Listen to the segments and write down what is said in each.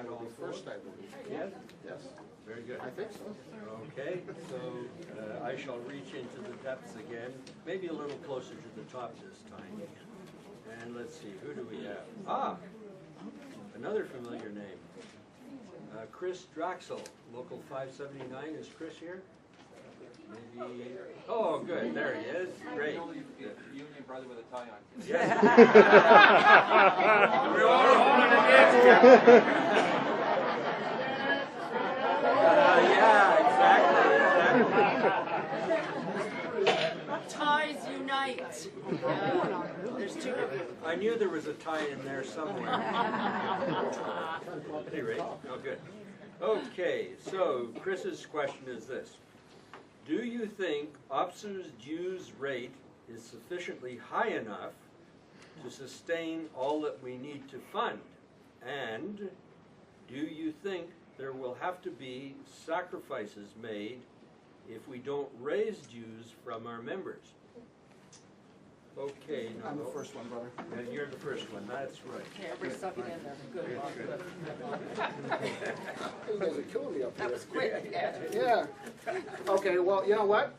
that will be also? first, I believe. Yes? Yes, Very good. I think so. Okay, so I shall reach into the depths again, maybe a little closer to the top this time. And let's see, who do we have? Ah, another familiar name. Chris Draxel, Local 579. Is Chris here? Maybe. Oh, good. There he is. Great. Union brother with a tie on. Yes. We're all holding against him. Yeah, exactly. Ties unite. There's two of you. I knew there was a tie in there somewhere. At any rate, oh good. Okay, so Chris's question is this. Do you think OPSU's dues rate is sufficiently high enough to sustain all that we need to fund? And do you think there will have to be sacrifices made if we don't raise dues from our members? Okay, no, I'm the first one, brother. and you're the first one, that's right. Okay, everybody suck it in there. Good. You guys are killing me up here. That was quick, Ed. Yeah. Okay, well, you know what?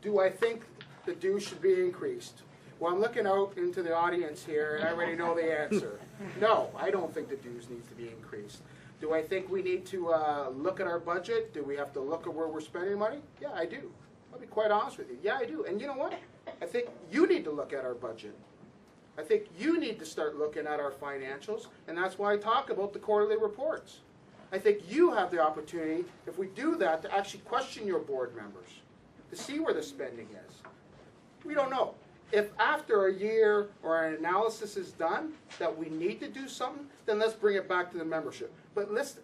Do I think the dues should be increased? Well, I'm looking out into the audience here, and I already know the answer. No, I don't think the dues need to be increased. Do I think we need to look at our budget? Do we have to look at where we're spending money? Yeah, I do. I'll be quite honest with you. Yeah, I do. And you know what? I think you need to look at our budget. I think you need to start looking at our financials, and that's why I talk about the quarterly reports. I think you have the opportunity, if we do that, to actually question your board members, to see where the spending is. We don't know. If after a year or an analysis is done that we need to do something, then let's bring it back to the membership. But let's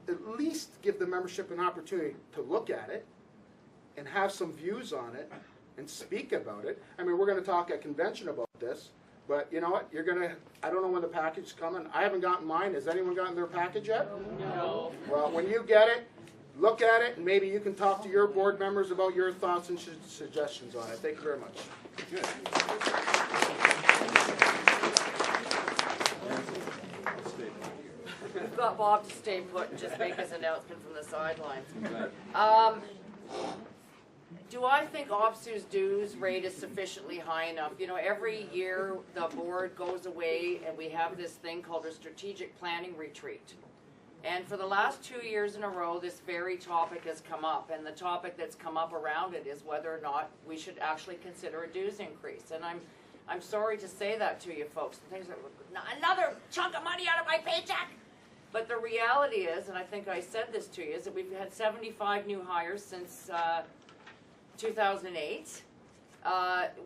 at least give the membership an opportunity to look at it and have some views on it and speak about it. I mean, we're going to talk at convention about this, but you know what? You're going to, I don't know when the package is coming. I haven't gotten mine. Has anyone gotten their package yet? No. Well, when you get it, look at it, and maybe you can talk to your board members about your thoughts and suggestions on it. Thank you very much. Good. We've got Bob to stay put and just make his announcement from the sidelines. Do I think OPSU's dues rate is sufficiently high enough? You know, every year the board goes away and we have this thing called a strategic planning retreat. And for the last 2 years in a row, this very topic has come up. And the topic that's come up around it is whether or not we should actually consider a dues increase. And I'm sorry to say that to you folks. Things like, another chunk of money out of my paycheck. But the reality is, and I think I said this to you, is that we've had 75 new hires since 2008.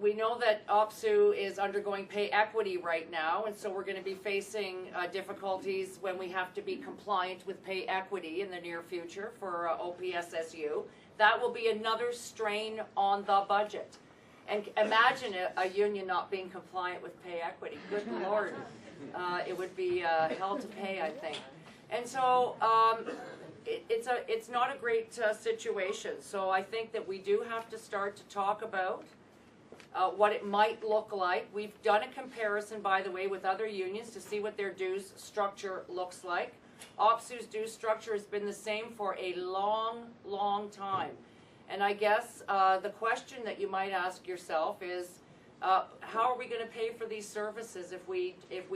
We know that OPSU is undergoing pay equity right now, and so we're going to be facing difficulties when we have to be compliant with pay equity in the near future for OPSSU. That will be another strain on the budget. And imagine a union not being compliant with pay equity. Good Lord. It would be hell to pay, I think. And so it's not a great situation. So I think that we do have to start to talk about what it might look like. We've done a comparison, by the way, with other unions to see what their dues structure looks like. OPSU's dues structure has been the same for a long, long time. And I guess the question that you might ask yourself is, how are we going to pay for these services if we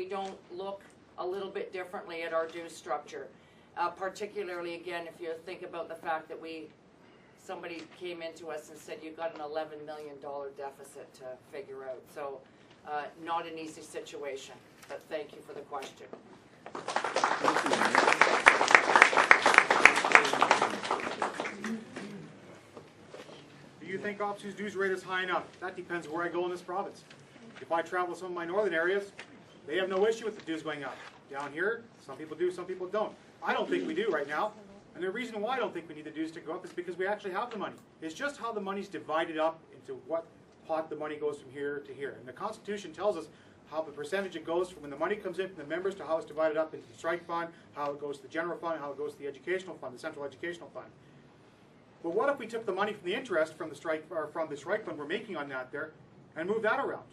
don't look a little bit differently at our dues structure? Particularly, again, if you think about the fact that somebody came into us and said you've got an $11 million deficit to figure out. So not an easy situation, but thank you for the question. Do you think OPSU's dues rate is high enough? That depends where I go in this province. If I travel to some of my northern areas, they have no issue with the dues going up. Down here, some people do, some people don't. I don't think we do right now. And the reason why I don't think we need the dues to go up is because we actually have the money. It's just how the money's divided up into what pot the money goes from here to here. And the Constitution tells us how the percentage it goes from when the money comes in from the members to how it's divided up into the strike fund, how it goes to the general fund, how it goes to the educational fund, the central educational fund. But what if we took the money from the interest from the strike fund we're making on that there and moved that around?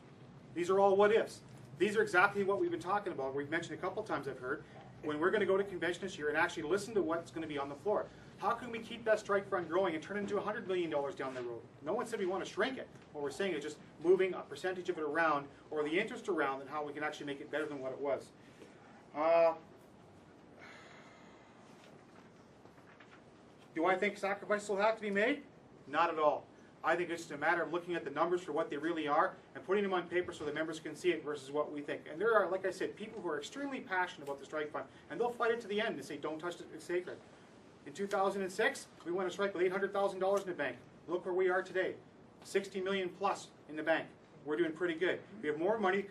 These are all what ifs. These are exactly what we've been talking about. We've mentioned a couple times, I've heard, when we're going to go to convention this year and actually listen to what's going to be on the floor. How can we keep that strike fund growing and turn it into $100 million down the road? No one said we want to shrink it. What we're saying is just moving a percentage of it around, or the interest around, and how we can actually make it better than what it was. Do I think sacrifices will have to be made? Not at all. I think it's just a matter of looking at the numbers for what they really are and putting them on paper so the members can see it versus what we think. And there are, like I said, people who are extremely passionate about the strike fund, and they'll fight it to the end and say, don't touch it, it's sacred. In 2006, we went on strike with $800,000 in the bank. Look where we are today, 60 million plus in the bank. We're doing pretty good. We have more money that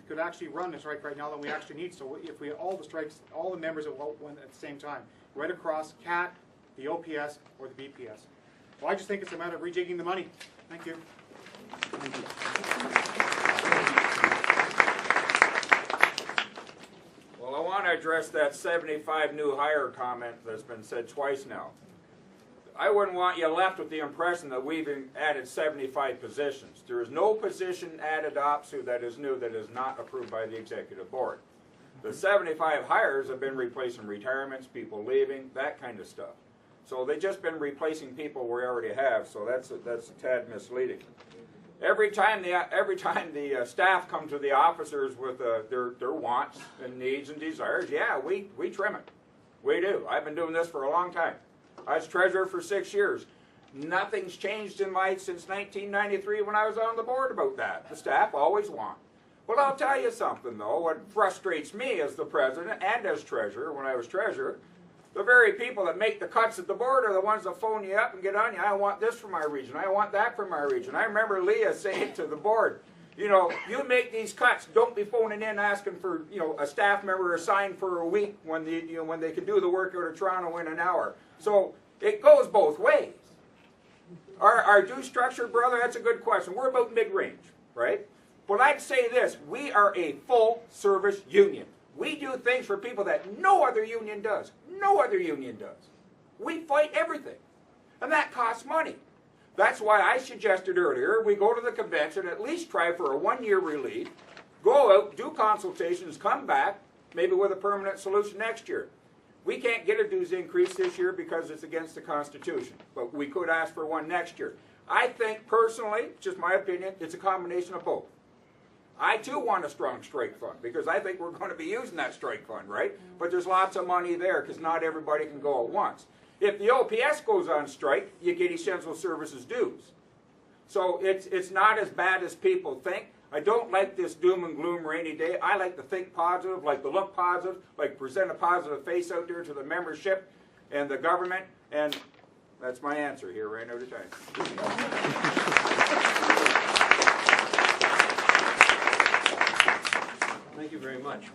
could actually run the strike right now than we actually need. So if we had all the strikes, all the members at the same time, right across CAT, the OPS, or the BPS. Well, I just think it's a matter of rejigging the money. Thank you. Well, I want to address that 75 new hire comment that's been said twice now. I wouldn't want you left with the impression that we've added 75 positions. There is no position added to OPSU that is new that is not approved by the executive board. The 75 hires have been replacing retirements, people leaving, that kind of stuff. So they've just been replacing people we already have, so that's a tad misleading. Every time the staff come to the officers with their wants and needs and desires, yeah, we trim it. We do. I've been doing this for a long time. I was treasurer for 6 years. Nothing's changed in since 1993 when I was on the board about that. The staff always want. Well, I'll tell you something though. What frustrates me as the president and as treasurer, when I was treasurer, the very people that make the cuts at the board are the ones that phone you up and get on you. I want this for my region. I want that for my region. I remember Leah saying to the board, you know, you make these cuts. Don't be phoning in asking for, you know, a staff member assigned for a week when they can do the work out of Toronto in an hour. So it goes both ways. Our due structure, brother, that's a good question. We're about mid-range, right? But I'd say this, we are a full-service union. We do things for people that no other union does. No other union does. We fight everything. And that costs money. That's why I suggested earlier we go to the convention, at least try for a 1-year relief, go out, do consultations, come back, maybe with a permanent solution next year. We can't get a dues increase this year because it's against the Constitution, but we could ask for one next year. I think personally, just my opinion, it's a combination of both. I too want a strong strike fund because I think we're going to be using that strike fund, right? But there's lots of money there because not everybody can go at once. If the OPS goes on strike, you get essential services dues. So it's not as bad as people think. I don't like this doom and gloom rainy day. I like to think positive, like to look positive, like present a positive face out there to the membership and the government, and that's my answer here right now to time. Thank you very much.